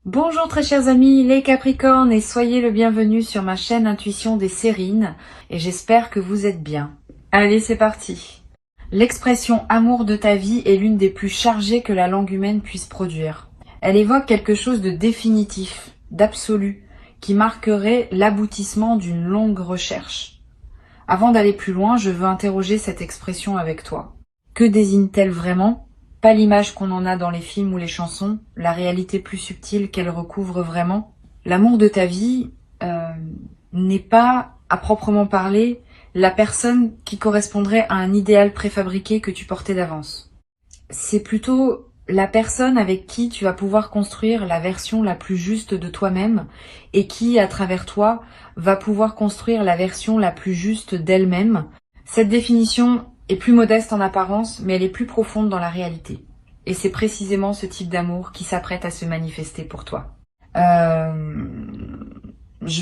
Bonjour très chers amis, les Capricornes, et soyez le bienvenu sur ma chaîne Intuition des Sérines, et j'espère que vous êtes bien. Allez, c'est parti. L'expression amour de ta vie est l'une des plus chargées que la langue humaine puisse produire. Elle évoque quelque chose de définitif, d'absolu, qui marquerait l'aboutissement d'une longue recherche. Avant d'aller plus loin, je veux interroger cette expression avec toi. Que désigne-t-elle vraiment ? Pas l'image qu'on en a dans les films ou les chansons, la réalité plus subtile qu'elle recouvre vraiment. L'amour de ta vie n'est pas, à proprement parler, la personne qui correspondrait à un idéal préfabriqué que tu portais d'avance. C'est plutôt la personne avec qui tu vas pouvoir construire la version la plus juste de toi-même et qui, à travers toi, va pouvoir construire la version la plus juste d'elle-même. Cette définition est plus modeste en apparence, mais elle est plus profonde dans la réalité. Et c'est précisément ce type d'amour qui s'apprête à se manifester pour toi. Je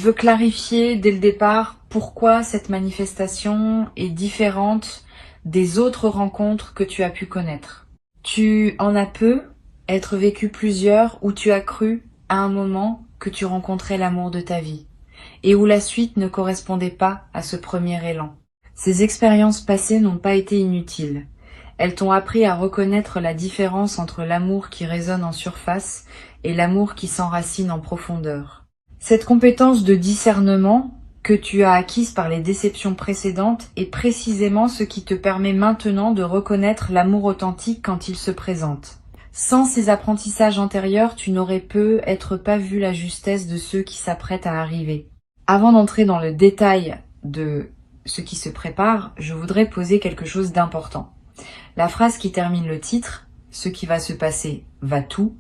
veux clarifier dès le départ pourquoi cette manifestation est différente des autres rencontres que tu as pu connaître. Tu en as peu, être vécu plusieurs, où tu as cru à un moment que tu rencontrais l'amour de ta vie, et où la suite ne correspondait pas à ce premier élan. Ces expériences passées n'ont pas été inutiles. Elles t'ont appris à reconnaître la différence entre l'amour qui résonne en surface et l'amour qui s'enracine en profondeur. Cette compétence de discernement que tu as acquise par les déceptions précédentes est précisément ce qui te permet maintenant de reconnaître l'amour authentique quand il se présente. Sans ces apprentissages antérieurs, tu n'aurais peut-être pas vu la justesse de ceux qui s'apprêtent à arriver. Avant d'entrer dans le détail de ce qui se prépare, je voudrais poser quelque chose d'important. La phrase qui termine le titre, « Ce qui va se passer va tout »,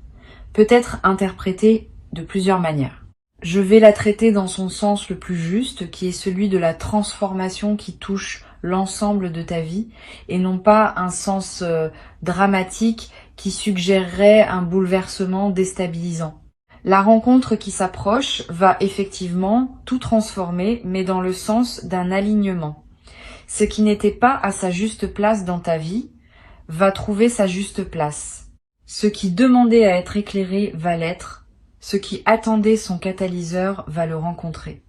peut être interprétée de plusieurs manières. Je vais la traiter dans son sens le plus juste, qui est celui de la transformation qui touche l'ensemble de ta vie, et non pas un sens dramatique qui suggérerait un bouleversement déstabilisant. La rencontre qui s'approche va effectivement tout transformer, mais dans le sens d'un alignement. Ce qui n'était pas à sa juste place dans ta vie va trouver sa juste place. Ce qui demandait à être éclairé va l'être. Ce qui attendait son catalyseur va le rencontrer.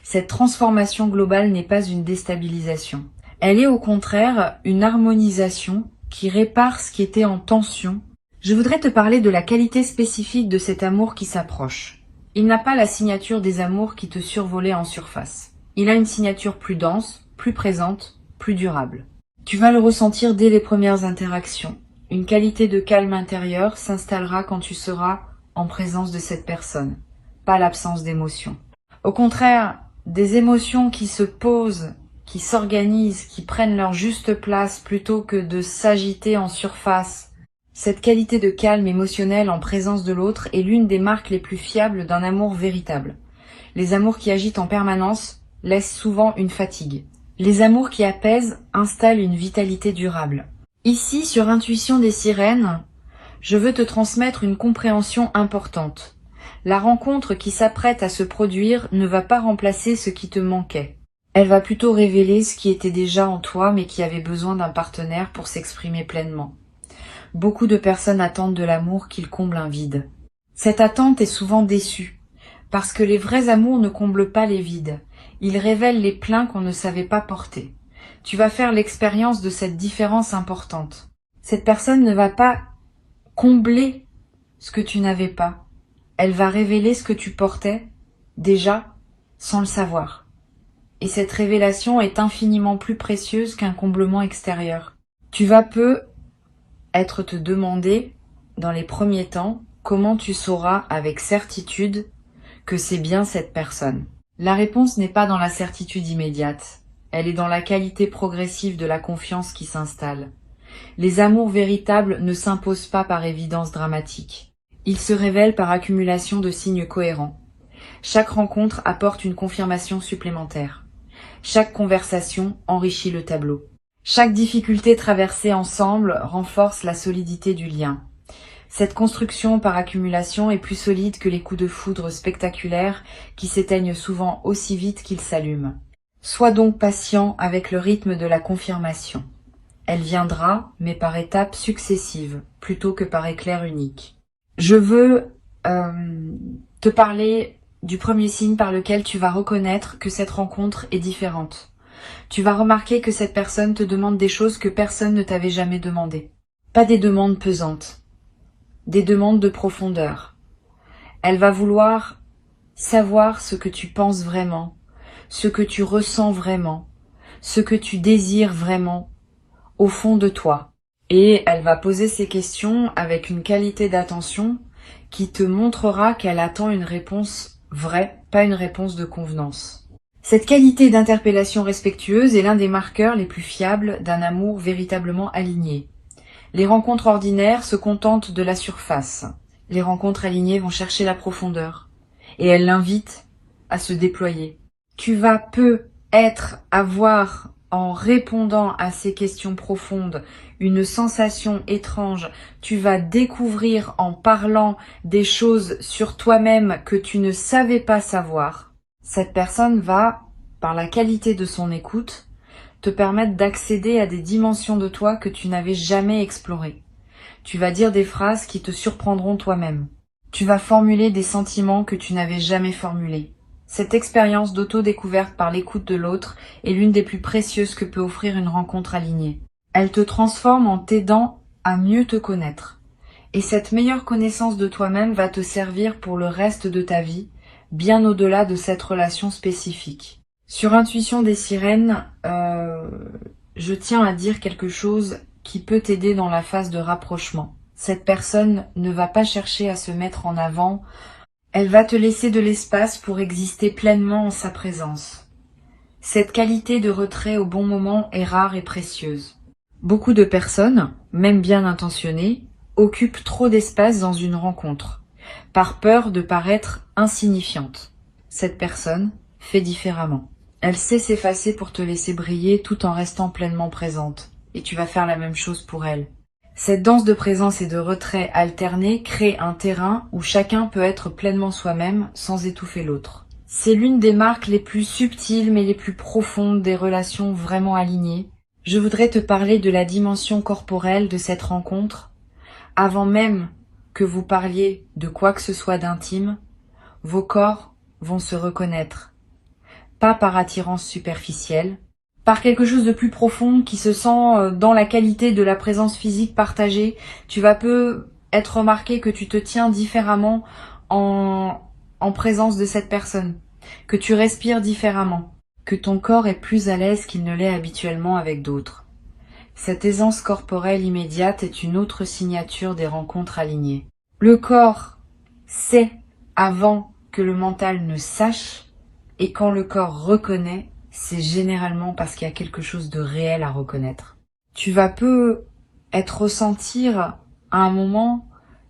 Cette transformation globale n'est pas une déstabilisation. Elle est au contraire une harmonisation qui répare ce qui était en tension. Je voudrais te parler de la qualité spécifique de cet amour qui s'approche. Il n'a pas la signature des amours qui te survolaient en surface. Il a une signature plus dense, plus présente, plus durable. Tu vas le ressentir dès les premières interactions. Une qualité de calme intérieur s'installera quand tu seras en présence de cette personne, pas l'absence d'émotions. Au contraire, des émotions qui se posent, qui s'organisent, qui prennent leur juste place plutôt que de s'agiter en surface. Cette qualité de calme émotionnel en présence de l'autre est l'une des marques les plus fiables d'un amour véritable. Les amours qui agitent en permanence laissent souvent une fatigue. Les amours qui apaisent installent une vitalité durable. Ici, sur Intuition des Sirènes, je veux te transmettre une compréhension importante. La rencontre qui s'apprête à se produire ne va pas remplacer ce qui te manquait. Elle va plutôt révéler ce qui était déjà en toi mais qui avait besoin d'un partenaire pour s'exprimer pleinement. Beaucoup de personnes attendent de l'amour qu'il comble un vide. Cette attente est souvent déçue, parce que les vrais amours ne comblent pas les vides. Ils révèlent les pleins qu'on ne savait pas porter. Tu vas faire l'expérience de cette différence importante. Cette personne ne va pas combler ce que tu n'avais pas. Elle va révéler ce que tu portais, déjà, sans le savoir. Et cette révélation est infiniment plus précieuse qu'un comblement extérieur. Tu vas être te demander, dans les premiers temps, comment tu sauras avec certitude que c'est bien cette personne. La réponse n'est pas dans la certitude immédiate. Elle est dans la qualité progressive de la confiance qui s'installe. Les amours véritables ne s'imposent pas par évidence dramatique. Ils se révèlent par accumulation de signes cohérents. Chaque rencontre apporte une confirmation supplémentaire. Chaque conversation enrichit le tableau. Chaque difficulté traversée ensemble renforce la solidité du lien. Cette construction par accumulation est plus solide que les coups de foudre spectaculaires qui s'éteignent souvent aussi vite qu'ils s'allument. Sois donc patient avec le rythme de la confirmation. Elle viendra, mais par étapes successives, plutôt que par éclair unique. Je veux te parler du premier signe par lequel tu vas reconnaître que cette rencontre est différente. Tu vas remarquer que cette personne te demande des choses que personne ne t'avait jamais demandé. Pas des demandes pesantes, des demandes de profondeur. Elle va vouloir savoir ce que tu penses vraiment, ce que tu ressens vraiment, ce que tu désires vraiment au fond de toi. Et elle va poser ces questions avec une qualité d'attention qui te montrera qu'elle attend une réponse vraie, pas une réponse de convenance. Cette qualité d'interpellation respectueuse est l'un des marqueurs les plus fiables d'un amour véritablement aligné. Les rencontres ordinaires se contentent de la surface. Les rencontres alignées vont chercher la profondeur. Et elles l'invitent à se déployer. Tu vas avoir, en répondant à ces questions profondes, une sensation étrange. Tu vas découvrir en parlant des choses sur toi-même que tu ne savais pas savoir. Cette personne va, par la qualité de son écoute, te permettre d'accéder à des dimensions de toi que tu n'avais jamais explorées. Tu vas dire des phrases qui te surprendront toi-même. Tu vas formuler des sentiments que tu n'avais jamais formulés. Cette expérience d'auto-découverte par l'écoute de l'autre est l'une des plus précieuses que peut offrir une rencontre alignée. Elle te transforme en t'aidant à mieux te connaître. Et cette meilleure connaissance de toi-même va te servir pour le reste de ta vie, bien au-delà de cette relation spécifique. Sur Intuition des sirènes, je tiens à dire quelque chose qui peut t'aider dans la phase de rapprochement. Cette personne ne va pas chercher à se mettre en avant, elle va te laisser de l'espace pour exister pleinement en sa présence. Cette qualité de retrait au bon moment est rare et précieuse. Beaucoup de personnes, même bien intentionnées, occupent trop d'espace dans une rencontre, par peur de paraître insignifiante. Cette personne fait différemment. Elle sait s'effacer pour te laisser briller tout en restant pleinement présente. Et tu vas faire la même chose pour elle. Cette danse de présence et de retrait alternés crée un terrain où chacun peut être pleinement soi-même sans étouffer l'autre. C'est l'une des marques les plus subtiles mais les plus profondes des relations vraiment alignées. Je voudrais te parler de la dimension corporelle de cette rencontre. Avant même que vous parliez de quoi que ce soit d'intime, vos corps vont se reconnaître. Pas par attirance superficielle, par quelque chose de plus profond qui se sent dans la qualité de la présence physique partagée. Tu vas être remarqué que tu te tiens différemment en présence de cette personne, que tu respires différemment, que ton corps est plus à l'aise qu'il ne l'est habituellement avec d'autres. Cette aisance corporelle immédiate est une autre signature des rencontres alignées. Le corps sait avant que le mental ne sache, et quand le corps reconnaît, c'est généralement parce qu'il y a quelque chose de réel à reconnaître. Tu vas ressentir à un moment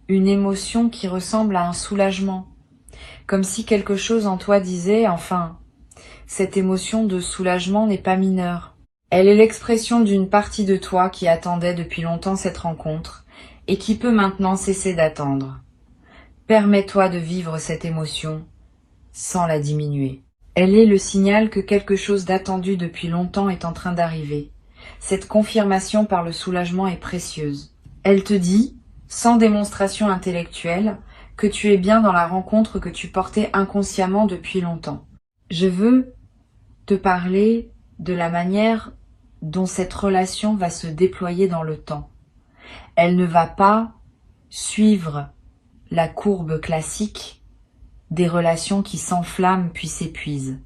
une émotion qui ressemble à un soulagement, comme si quelque chose en toi disait, enfin, cette émotion de soulagement n'est pas mineure. Elle est l'expression d'une partie de toi qui attendait depuis longtemps cette rencontre et qui peut maintenant cesser d'attendre. Permets-toi de vivre cette émotion sans la diminuer. Elle est le signal que quelque chose d'attendu depuis longtemps est en train d'arriver. Cette confirmation par le soulagement est précieuse. Elle te dit, sans démonstration intellectuelle, que tu es bien dans la rencontre que tu portais inconsciemment depuis longtemps. Je veux te parler de la manière dont cette relation va se déployer dans le temps. Elle ne va pas suivre la courbe classique des relations qui s'enflamment puis s'épuisent.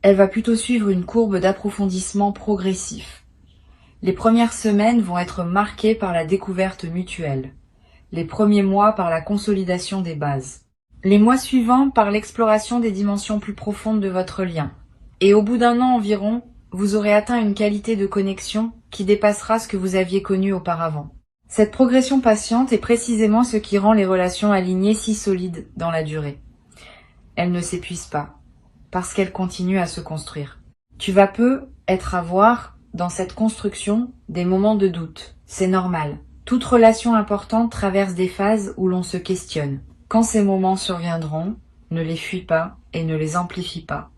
Elle va plutôt suivre une courbe d'approfondissement progressif. Les premières semaines vont être marquées par la découverte mutuelle, les premiers mois par la consolidation des bases, les mois suivants par l'exploration des dimensions plus profondes de votre lien. Et au bout d'un an environ, vous aurez atteint une qualité de connexion qui dépassera ce que vous aviez connu auparavant. Cette progression patiente est précisément ce qui rend les relations alignées si solides dans la durée. Elles ne s'épuisent pas, parce qu'elles continuent à se construire. Tu vas avoir dans cette construction des moments de doute. C'est normal. Toute relation importante traverse des phases où l'on se questionne. Quand ces moments surviendront, ne les fuis pas et ne les amplifie pas.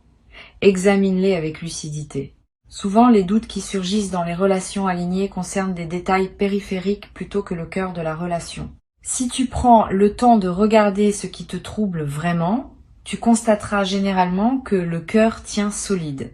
Examine-les avec lucidité. Souvent, les doutes qui surgissent dans les relations alignées concernent des détails périphériques plutôt que le cœur de la relation. Si tu prends le temps de regarder ce qui te trouble vraiment, tu constateras généralement que le cœur tient solide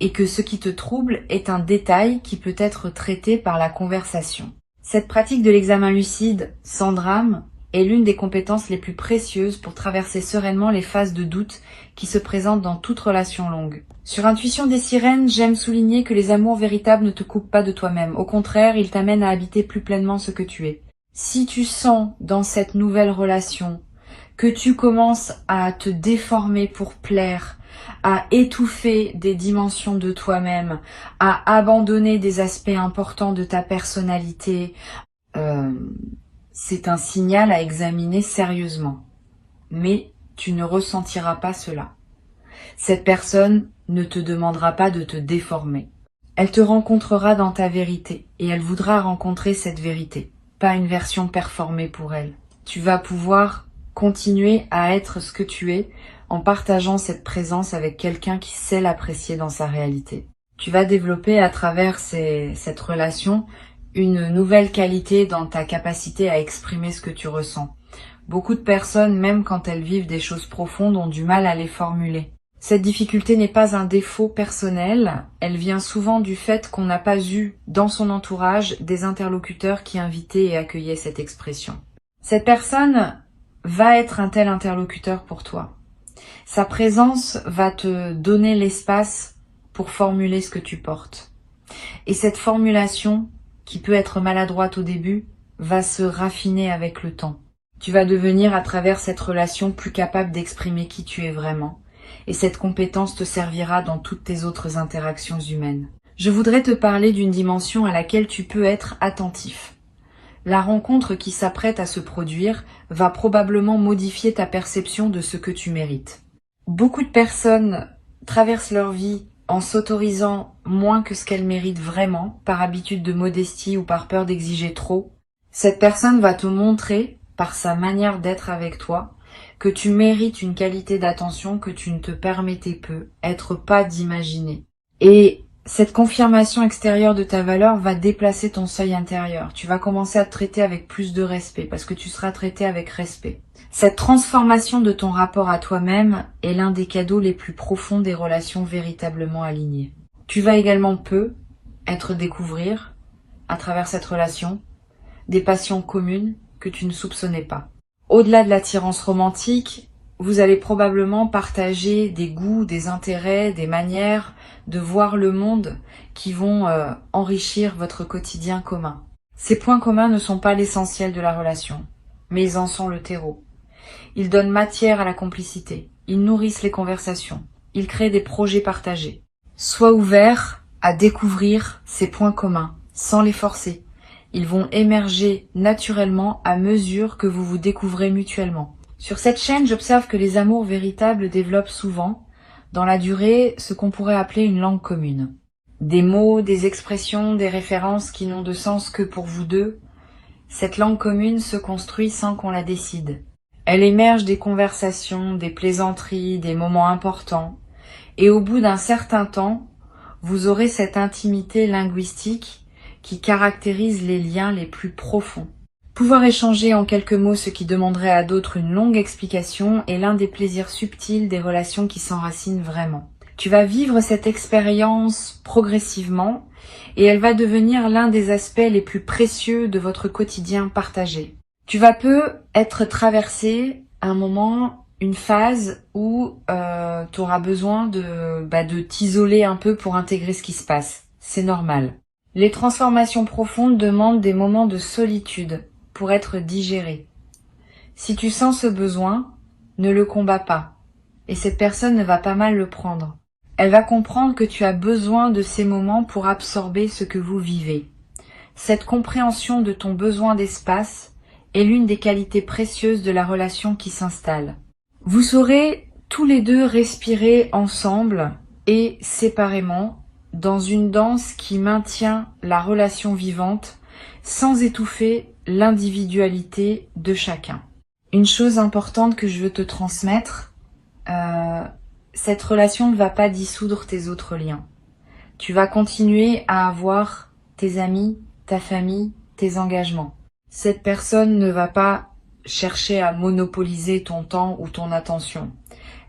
et que ce qui te trouble est un détail qui peut être traité par la conversation. Cette pratique de l'examen lucide, sans drame, est l'une des compétences les plus précieuses pour traverser sereinement les phases de doute qui se présentent dans toute relation longue. Sur Intuition des sirènes, j'aime souligner que les amours véritables ne te coupent pas de toi-même. Au contraire, ils t'amènent à habiter plus pleinement ce que tu es. Si tu sens dans cette nouvelle relation que tu commences à te déformer pour plaire, à étouffer des dimensions de toi-même, à abandonner des aspects importants de ta personnalité, c'est un signal à examiner sérieusement. Mais tu ne ressentiras pas cela. Cette personne ne te demandera pas de te déformer. Elle te rencontrera dans ta vérité et elle voudra rencontrer cette vérité, pas une version performée pour elle. Tu vas pouvoir continuer à être ce que tu es en partageant cette présence avec quelqu'un qui sait l'apprécier dans sa réalité. Tu vas développer à travers cette relation une nouvelle qualité dans ta capacité à exprimer ce que tu ressens. Beaucoup de personnes, même quand elles vivent des choses profondes, ont du mal à les formuler. Cette difficulté n'est pas un défaut personnel, elle vient souvent du fait qu'on n'a pas eu dans son entourage des interlocuteurs qui invitaient et accueillaient cette expression. Cette personne va être un tel interlocuteur pour toi. Sa présence va te donner l'espace pour formuler ce que tu portes. Et cette formulation, qui peut être maladroite au début, va se raffiner avec le temps. Tu vas devenir à travers cette relation plus capable d'exprimer qui tu es vraiment. Et cette compétence te servira dans toutes tes autres interactions humaines. Je voudrais te parler d'une dimension à laquelle tu peux être attentif. La rencontre qui s'apprête à se produire va probablement modifier ta perception de ce que tu mérites. Beaucoup de personnes traversent leur vie en s'autorisant moins que ce qu'elles méritent vraiment, par habitude de modestie ou par peur d'exiger trop. Cette personne va te montrer, par sa manière d'être avec toi, que tu mérites une qualité d'attention que tu ne te permettais être pas d'imaginer. Et cette confirmation extérieure de ta valeur va déplacer ton seuil intérieur. Tu vas commencer à te traiter avec plus de respect, parce que tu seras traité avec respect. Cette transformation de ton rapport à toi-même est l'un des cadeaux les plus profonds des relations véritablement alignées. Tu vas également découvrir, à travers cette relation, des passions communes que tu ne soupçonnais pas. Au-delà de l'attirance romantique, vous allez probablement partager des goûts, des intérêts, des manières de voir le monde qui vont enrichir votre quotidien commun. Ces points communs ne sont pas l'essentiel de la relation, mais ils en sont le terreau. Ils donnent matière à la complicité, ils nourrissent les conversations, ils créent des projets partagés. Sois ouvert à découvrir ces points communs, sans les forcer. Ils vont émerger naturellement à mesure que vous vous découvrez mutuellement. Sur cette chaîne, j'observe que les amours véritables développent souvent, dans la durée, ce qu'on pourrait appeler une langue commune. Des mots, des expressions, des références qui n'ont de sens que pour vous deux. Cette langue commune se construit sans qu'on la décide. Elle émerge des conversations, des plaisanteries, des moments importants. Et au bout d'un certain temps, vous aurez cette intimité linguistique qui caractérise les liens les plus profonds. Pouvoir échanger en quelques mots ce qui demanderait à d'autres une longue explication est l'un des plaisirs subtils des relations qui s'enracinent vraiment. Tu vas vivre cette expérience progressivement et elle va devenir l'un des aspects les plus précieux de votre quotidien partagé. Tu vas être traversé un moment, une phase où tu auras besoin de t'isoler un peu pour intégrer ce qui se passe. C'est normal. Les transformations profondes demandent des moments de solitude pour être digérées. Si tu sens ce besoin, ne le combats pas. Et cette personne ne va pas mal le prendre. Elle va comprendre que tu as besoin de ces moments pour absorber ce que vous vivez. Cette compréhension de ton besoin d'espace est l'une des qualités précieuses de la relation qui s'installe. Vous saurez tous les deux respirer ensemble et séparément dans une danse qui maintient la relation vivante sans étouffer l'individualité de chacun. Une chose importante que je veux te transmettre, cette relation ne va pas dissoudre tes autres liens. Tu vas continuer à avoir tes amis, ta famille, tes engagements. Cette personne ne va pas chercher à monopoliser ton temps ou ton attention.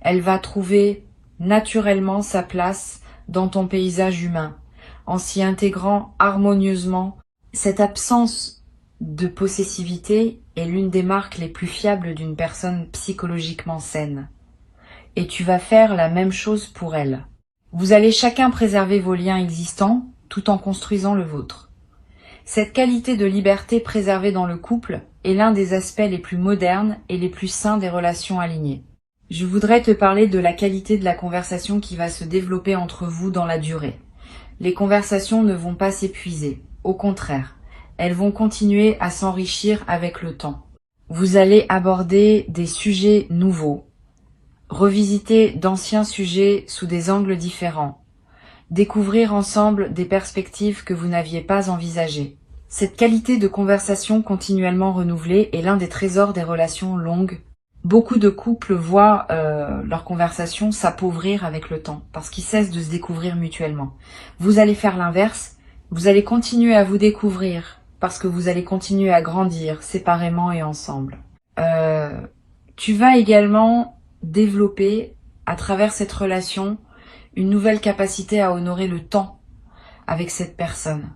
Elle va trouver naturellement sa place dans ton paysage humain, en s'y intégrant harmonieusement. Cette absence de possessivité est l'une des marques les plus fiables d'une personne psychologiquement saine. Et tu vas faire la même chose pour elle. Vous allez chacun préserver vos liens existants tout en construisant le vôtre. Cette qualité de liberté préservée dans le couple est l'un des aspects les plus modernes et les plus sains des relations alignées. Je voudrais te parler de la qualité de la conversation qui va se développer entre vous dans la durée. Les conversations ne vont pas s'épuiser. Au contraire, elles vont continuer à s'enrichir avec le temps. Vous allez aborder des sujets nouveaux, revisiter d'anciens sujets sous des angles différents, découvrir ensemble des perspectives que vous n'aviez pas envisagées. Cette qualité de conversation continuellement renouvelée est l'un des trésors des relations longues. Beaucoup de couples voient leur conversation s'appauvrir avec le temps, parce qu'ils cessent de se découvrir mutuellement. Vous allez faire l'inverse, vous allez continuer à vous découvrir, parce que vous allez continuer à grandir séparément et ensemble. Tu vas également développer, à travers cette relation, une nouvelle capacité à honorer le temps avec cette personne.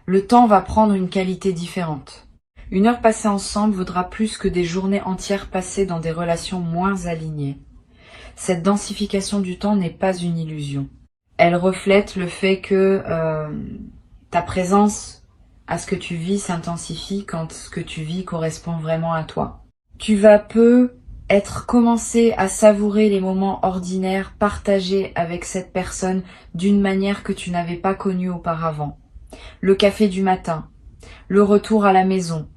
Le temps va prendre une qualité différente. Une heure passée ensemble vaudra plus que des journées entières passées dans des relations moins alignées. Cette densification du temps n'est pas une illusion. Elle reflète le fait que ta présence à ce que tu vis s'intensifie quand ce que tu vis correspond vraiment à toi. Tu vas commencer à savourer les moments ordinaires partagés avec cette personne d'une manière que tu n'avais pas connue auparavant. Le café du matin, le retour à la maison,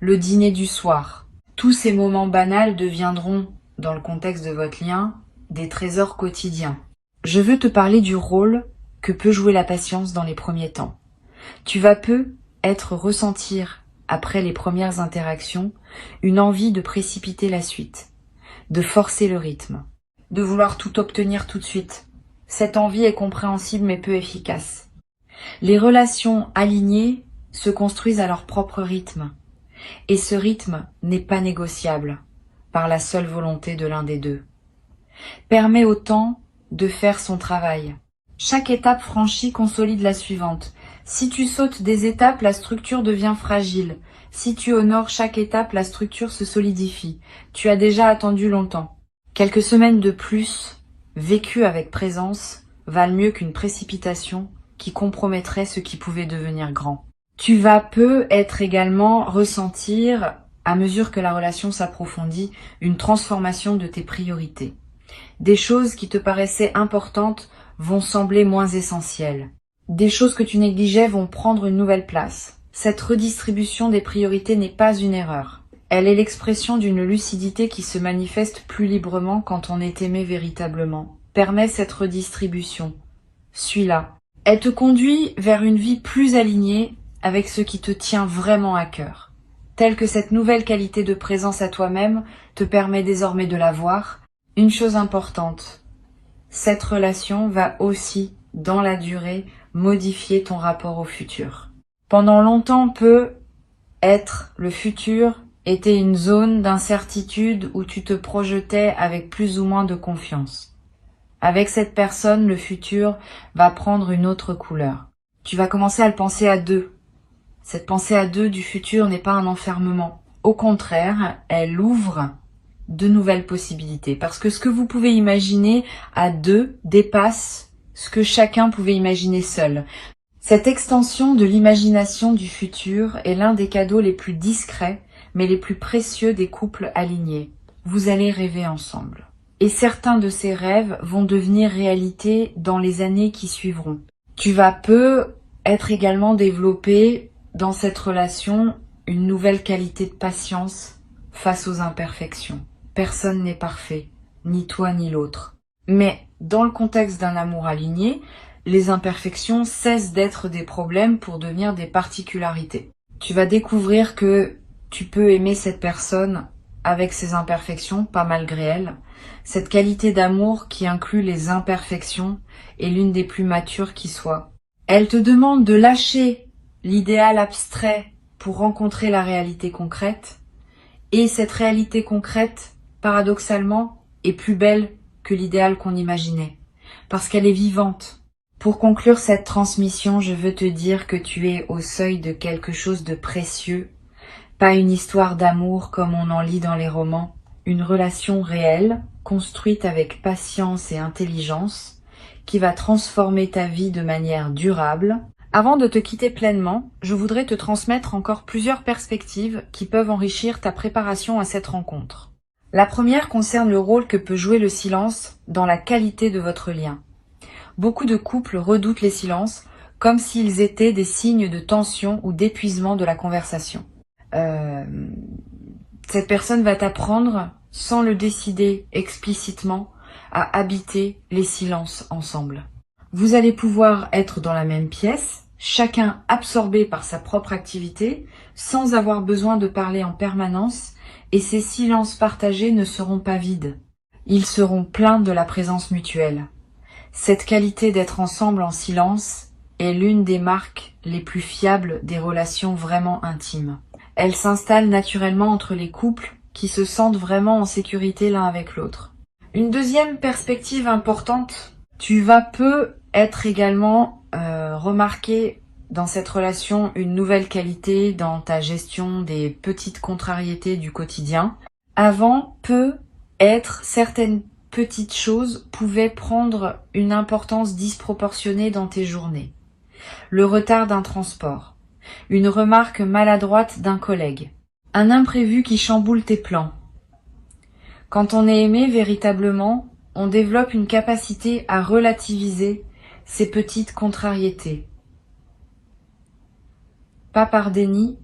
le dîner du soir. Tous ces moments banals deviendront, dans le contexte de votre lien, des trésors quotidiens. Je veux te parler du rôle que peut jouer la patience dans les premiers temps. Tu vas ressentir, après les premières interactions, une envie de précipiter la suite, de forcer le rythme, de vouloir tout obtenir tout de suite. Cette envie est compréhensible mais peu efficace. Les relations alignées se construisent à leur propre rythme, et ce rythme n'est pas négociable par la seule volonté de l'un des deux. Permets au temps de faire son travail. Chaque étape franchie consolide la suivante. Si tu sautes des étapes, la structure devient fragile. Si tu honores chaque étape, la structure se solidifie. Tu as déjà attendu longtemps. Quelques semaines de plus, vécues avec présence, valent mieux qu'une précipitation qui compromettrait ce qui pouvait devenir grand. Tu vas être également ressentir, à mesure que la relation s'approfondit, une transformation de tes priorités. Des choses qui te paraissaient importantes vont sembler moins essentielles. Des choses que tu négligeais vont prendre une nouvelle place. Cette redistribution des priorités n'est pas une erreur. Elle est l'expression d'une lucidité qui se manifeste plus librement quand on est aimé véritablement. Permets cette redistribution. Suis-la. Elle te conduit vers une vie plus alignée avec ce qui te tient vraiment à cœur. Telle que cette nouvelle qualité de présence à toi-même te permet désormais de la voir. Une chose importante, cette relation va aussi, dans la durée, modifier ton rapport au futur. Pendant longtemps, le futur était une zone d'incertitude où tu te projetais avec plus ou moins de confiance. Avec cette personne, le futur va prendre une autre couleur. Tu vas commencer à le penser à deux. Cette pensée à deux du futur n'est pas un enfermement. Au contraire, elle ouvre de nouvelles possibilités. Parce que ce que vous pouvez imaginer à deux dépasse ce que chacun pouvait imaginer seul. Cette extension de l'imagination du futur est l'un des cadeaux les plus discrets, mais les plus précieux des couples alignés. Vous allez rêver ensemble. Et certains de ces rêves vont devenir réalité dans les années qui suivront. Tu vas être également développé dans cette relation une nouvelle qualité de patience face aux imperfections. Personne n'est parfait, ni toi ni l'autre. Mais dans le contexte d'un amour aligné, les imperfections cessent d'être des problèmes pour devenir des particularités. Tu vas découvrir que tu peux aimer cette personne avec ses imperfections, pas malgré elle. Cette qualité d'amour qui inclut les imperfections est l'une des plus matures qui soit. Elle te demande de lâcher l'idéal abstrait pour rencontrer la réalité concrète. Et cette réalité concrète, paradoxalement, est plus belle que l'idéal qu'on imaginait, parce qu'elle est vivante. Pour conclure cette transmission, je veux te dire que tu es au seuil de quelque chose de précieux, pas une histoire d'amour comme on en lit dans les romans, une relation réelle, construite avec patience et intelligence, qui va transformer ta vie de manière durable. Avant de te quitter pleinement, je voudrais te transmettre encore plusieurs perspectives qui peuvent enrichir ta préparation à cette rencontre. La première concerne le rôle que peut jouer le silence dans la qualité de votre lien. Beaucoup de couples redoutent les silences comme s'ils étaient des signes de tension ou d'épuisement de la conversation. Cette personne va t'apprendre, sans le décider explicitement, à habiter les silences ensemble. Vous allez pouvoir être dans la même pièce, chacun absorbé par sa propre activité, sans avoir besoin de parler en permanence, et ces silences partagés ne seront pas vides. Ils seront pleins de la présence mutuelle. Cette qualité d'être ensemble en silence est l'une des marques les plus fiables des relations vraiment intimes. Elle s'installe naturellement entre les couples qui se sentent vraiment en sécurité l'un avec l'autre. Une deuxième perspective importante, tu vas peu être également remarqué dans cette relation une nouvelle qualité dans ta gestion des petites contrariétés du quotidien. Avant, certaines petites choses pouvaient prendre une importance disproportionnée dans tes journées. Le retard d'un transport, une remarque maladroite d'un collègue, un imprévu qui chamboule tes plans. Quand on est aimé véritablement, on développe une capacité à relativiser ces petites contrariétés. Pas par déni,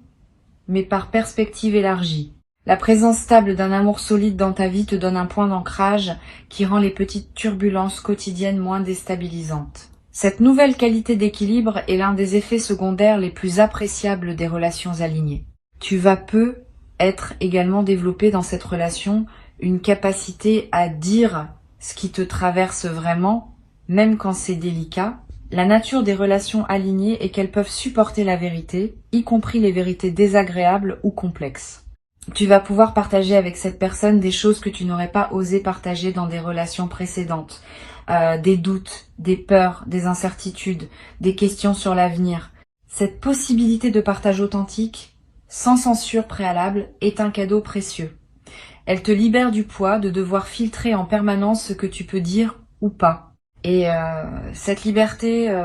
mais par perspective élargie. La présence stable d'un amour solide dans ta vie te donne un point d'ancrage qui rend les petites turbulences quotidiennes moins déstabilisantes. Cette nouvelle qualité d'équilibre est l'un des effets secondaires les plus appréciables des relations alignées. Tu vas être également développé dans cette relation une capacité à dire ce qui te traverse vraiment, même quand c'est délicat. La nature des relations alignées est qu'elles peuvent supporter la vérité, y compris les vérités désagréables ou complexes. Tu vas pouvoir partager avec cette personne des choses que tu n'aurais pas osé partager dans des relations précédentes. Des doutes, des peurs, des incertitudes, des questions sur l'avenir. Cette possibilité de partage authentique, sans censure préalable, est un cadeau précieux. Elle te libère du poids de devoir filtrer en permanence ce que tu peux dire ou pas. Et cette liberté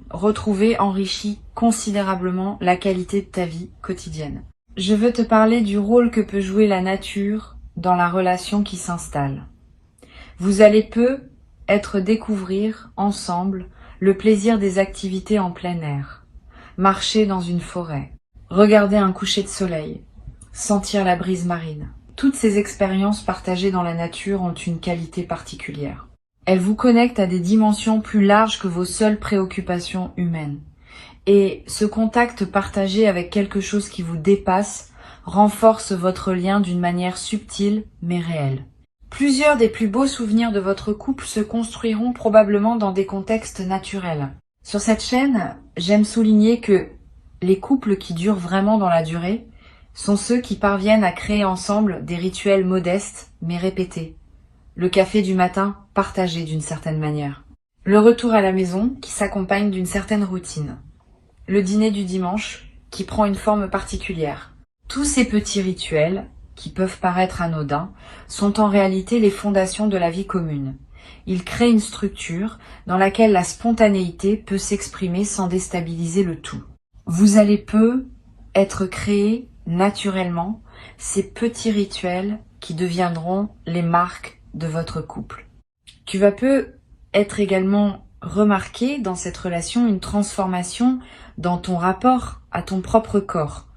retrouvée enrichit considérablement la qualité de ta vie quotidienne. Je veux te parler du rôle que peut jouer la nature dans la relation qui s'installe. Vous allez découvrir ensemble le plaisir des activités en plein air, marcher dans une forêt, regarder un coucher de soleil, sentir la brise marine. Toutes ces expériences partagées dans la nature ont une qualité particulière. Elles vous connectent à des dimensions plus larges que vos seules préoccupations humaines. Et ce contact partagé avec quelque chose qui vous dépasse renforce votre lien d'une manière subtile mais réelle. Plusieurs des plus beaux souvenirs de votre couple se construiront probablement dans des contextes naturels. Sur cette chaîne, j'aime souligner que les couples qui durent vraiment dans la durée sont ceux qui parviennent à créer ensemble des rituels modestes mais répétés. Le café du matin partagé d'une certaine manière. Le retour à la maison qui s'accompagne d'une certaine routine. Le dîner du dimanche qui prend une forme particulière. Tous ces petits rituels, qui peuvent paraître anodins, sont en réalité les fondations de la vie commune. Ils créent une structure dans laquelle la spontanéité peut s'exprimer sans déstabiliser le tout. Vous allez être créé naturellement ces petits rituels qui deviendront les marques de votre couple. Tu vas être également remarqué dans cette relation une transformation dans ton rapport à ton propre corps.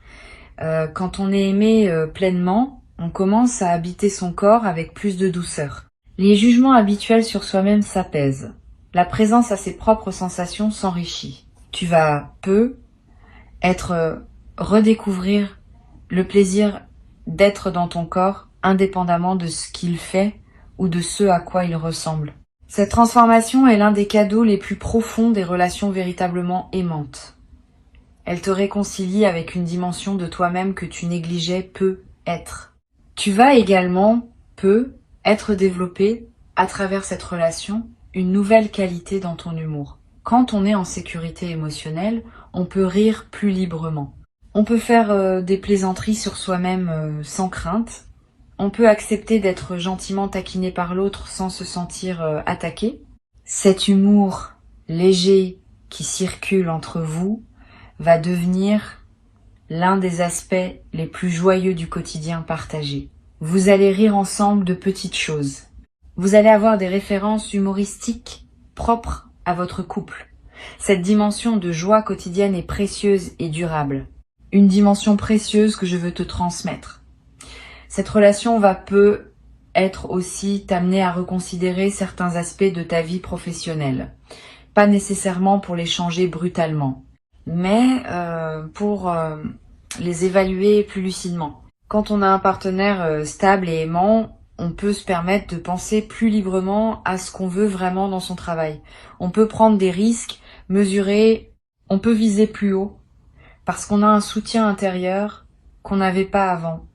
Quand on est aimé pleinement, on commence à habiter son corps avec plus de douceur. Les jugements habituels sur soi-même s'apaisent. La présence à ses propres sensations s'enrichit. Tu vas redécouvrir le plaisir d'être dans ton corps indépendamment de ce qu'il fait ou de ce à quoi il ressemble. Cette transformation est l'un des cadeaux les plus profonds des relations véritablement aimantes. Elle te réconcilie avec une dimension de toi-même que tu négligeais peu être. Tu vas également être développé à travers cette relation une nouvelle qualité dans ton humour. Quand on est en sécurité émotionnelle, on peut rire plus librement. On peut faire des plaisanteries sur soi-même sans crainte. On peut accepter d'être gentiment taquiné par l'autre sans se sentir attaqué. Cet humour léger qui circule entre vous va devenir l'un des aspects les plus joyeux du quotidien partagé. Vous allez rire ensemble de petites choses. Vous allez avoir des références humoristiques propres à votre couple. Cette dimension de joie quotidienne est précieuse et durable. Une dimension précieuse que je veux te transmettre. Cette relation peut être aussi t'amener à reconsidérer certains aspects de ta vie professionnelle. Pas nécessairement pour les changer brutalement, mais pour les évaluer plus lucidement. Quand on a un partenaire stable et aimant, on peut se permettre de penser plus librement à ce qu'on veut vraiment dans son travail. On peut prendre des risques, mesurer, on peut viser plus haut, parce qu'on a un soutien intérieur qu'on n'avait pas avant.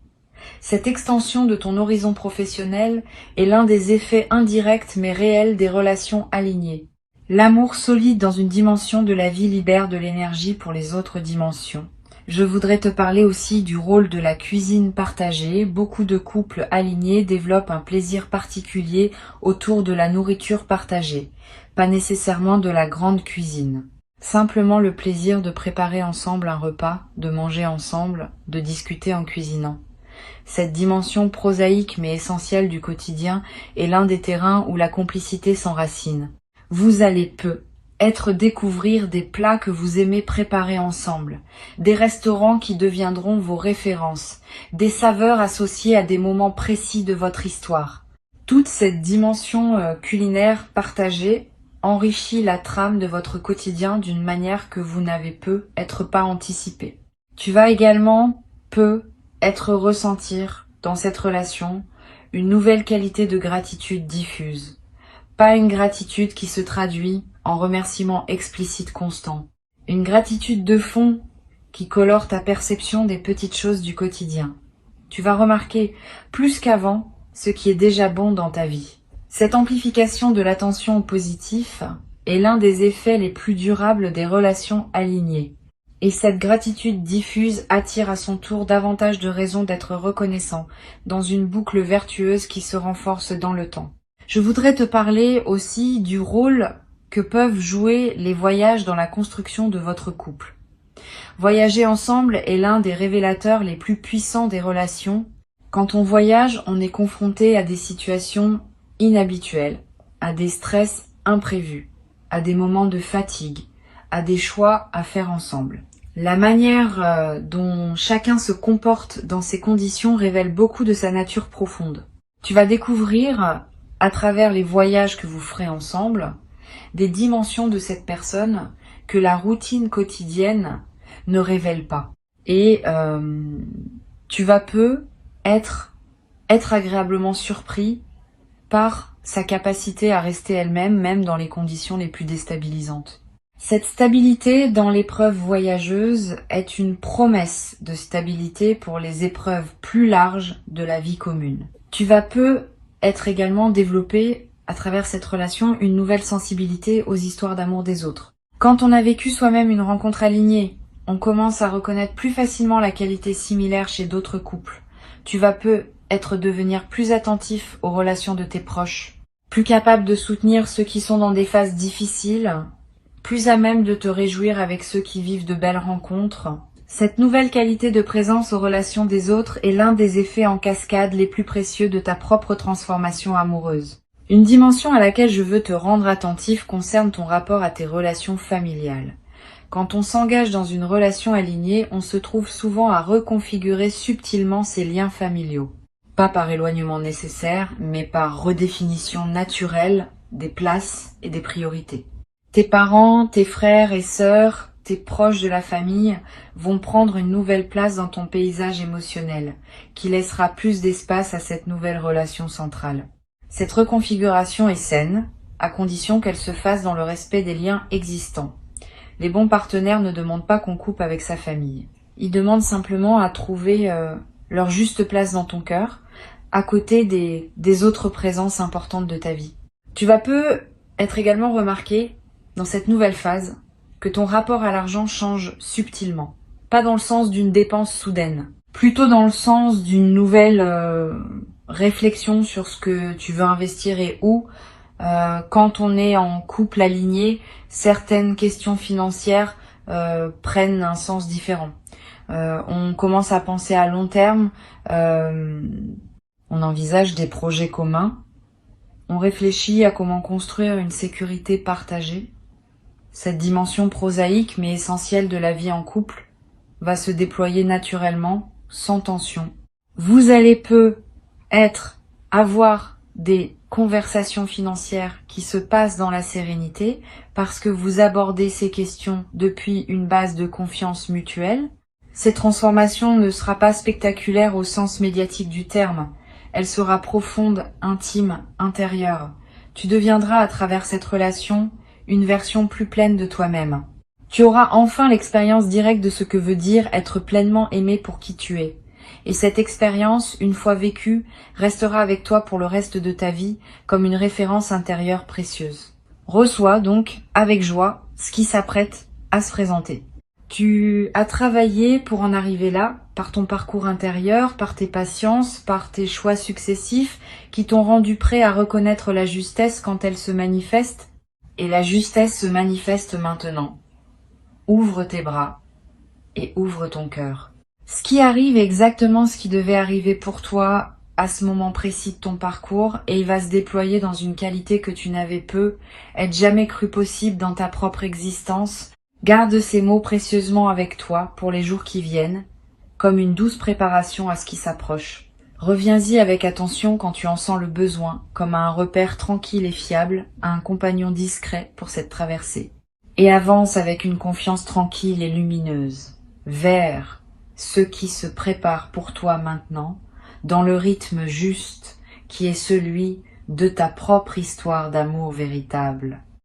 Cette extension de ton horizon professionnel est l'un des effets indirects mais réels des relations alignées. L'amour solide dans une dimension de la vie libère de l'énergie pour les autres dimensions. Je voudrais te parler aussi du rôle de la cuisine partagée. Beaucoup de couples alignés développent un plaisir particulier autour de la nourriture partagée, pas nécessairement de la grande cuisine. Simplement le plaisir de préparer ensemble un repas, de manger ensemble, de discuter en cuisinant. Cette dimension prosaïque mais essentielle du quotidien est l'un des terrains où la complicité s'enracine. Vous allez découvrir des plats que vous aimez préparer ensemble, des restaurants qui deviendront vos références, des saveurs associées à des moments précis de votre histoire. Toute cette dimension culinaire partagée enrichit la trame de votre quotidien d'une manière que vous n'avez pas anticipée. Tu vas également ressentir dans cette relation une nouvelle qualité de gratitude diffuse. Pas une gratitude qui se traduit en remerciements explicites constants. Une gratitude de fond qui colore ta perception des petites choses du quotidien. Tu vas remarquer, plus qu'avant, ce qui est déjà bon dans ta vie. Cette amplification de l'attention au positif est l'un des effets les plus durables des relations alignées. Et cette gratitude diffuse attire à son tour davantage de raisons d'être reconnaissant, dans une boucle vertueuse qui se renforce dans le temps. Je voudrais te parler aussi du rôle que peuvent jouer les voyages dans la construction de votre couple. Voyager ensemble est l'un des révélateurs les plus puissants des relations. Quand on voyage, on est confronté à des situations inhabituelles, à des stress imprévus, à des moments de fatigue, à des choix à faire ensemble. La manière dont chacun se comporte dans ces conditions révèle beaucoup de sa nature profonde. Tu vas découvrir, à travers les voyages que vous ferez ensemble, des dimensions de cette personne que la routine quotidienne ne révèle pas. Et tu vas être agréablement surpris par sa capacité à rester elle-même, même dans les conditions les plus déstabilisantes. Cette stabilité dans l'épreuve voyageuse est une promesse de stabilité pour les épreuves plus larges de la vie commune. Tu vas être également développé à travers cette relation une nouvelle sensibilité aux histoires d'amour des autres. Quand on a vécu soi-même une rencontre alignée, on commence à reconnaître plus facilement la qualité similaire chez d'autres couples. Tu vas devenir plus attentif aux relations de tes proches, plus capable de soutenir ceux qui sont dans des phases difficiles, plus à même de te réjouir avec ceux qui vivent de belles rencontres. Cette nouvelle qualité de présence aux relations des autres est l'un des effets en cascade les plus précieux de ta propre transformation amoureuse. Une dimension à laquelle je veux te rendre attentif concerne ton rapport à tes relations familiales. Quand on s'engage dans une relation alignée, on se trouve souvent à reconfigurer subtilement ses liens familiaux. Pas par éloignement nécessaire, mais par redéfinition naturelle des places et des priorités. Tes parents, tes frères et sœurs, tes proches de la famille vont prendre une nouvelle place dans ton paysage émotionnel, qui laissera plus d'espace à cette nouvelle relation centrale. Cette reconfiguration est saine, à condition qu'elle se fasse dans le respect des liens existants. Les bons partenaires ne demandent pas qu'on coupe avec sa famille. Ils demandent simplement à trouver leur juste place dans ton cœur, à côté des autres présences importantes de ta vie. Tu vas peu être également remarqué, dans cette nouvelle phase, que ton rapport à l'argent change subtilement. Pas dans le sens d'une dépense soudaine, plutôt dans le sens d'une nouvelle réflexion sur ce que tu veux investir et où. Quand on est en couple aligné, certaines questions financières prennent un sens différent. On commence à penser à long terme, on envisage des projets communs, on réfléchit à comment construire une sécurité partagée. Cette dimension prosaïque mais essentielle de la vie en couple va se déployer naturellement, sans tension. Vous allez avoir des conversations financières qui se passent dans la sérénité parce que vous abordez ces questions depuis une base de confiance mutuelle. Cette transformation ne sera pas spectaculaire au sens médiatique du terme. Elle sera profonde, intime, intérieure. Tu deviendras à travers cette relation une version plus pleine de toi-même. Tu auras enfin l'expérience directe de ce que veut dire être pleinement aimé pour qui tu es. Et cette expérience, une fois vécue, restera avec toi pour le reste de ta vie comme une référence intérieure précieuse. Reçois donc, avec joie, ce qui s'apprête à se présenter. Tu as travaillé pour en arriver là, par ton parcours intérieur, par tes patiences, par tes choix successifs, qui t'ont rendu prêt à reconnaître la justesse quand elle se manifeste. Et la justesse se manifeste maintenant. Ouvre tes bras et ouvre ton cœur. Ce qui arrive est exactement ce qui devait arriver pour toi à ce moment précis de ton parcours et il va se déployer dans une qualité que tu n'avais jamais cru possible dans ta propre existence. Garde ces mots précieusement avec toi pour les jours qui viennent, comme une douce préparation à ce qui s'approche. Reviens-y avec attention quand tu en sens le besoin, comme à un repère tranquille et fiable, à un compagnon discret pour cette traversée. Et avance avec une confiance tranquille et lumineuse, vers ce qui se prépare pour toi maintenant, dans le rythme juste qui est celui de ta propre histoire d'amour véritable.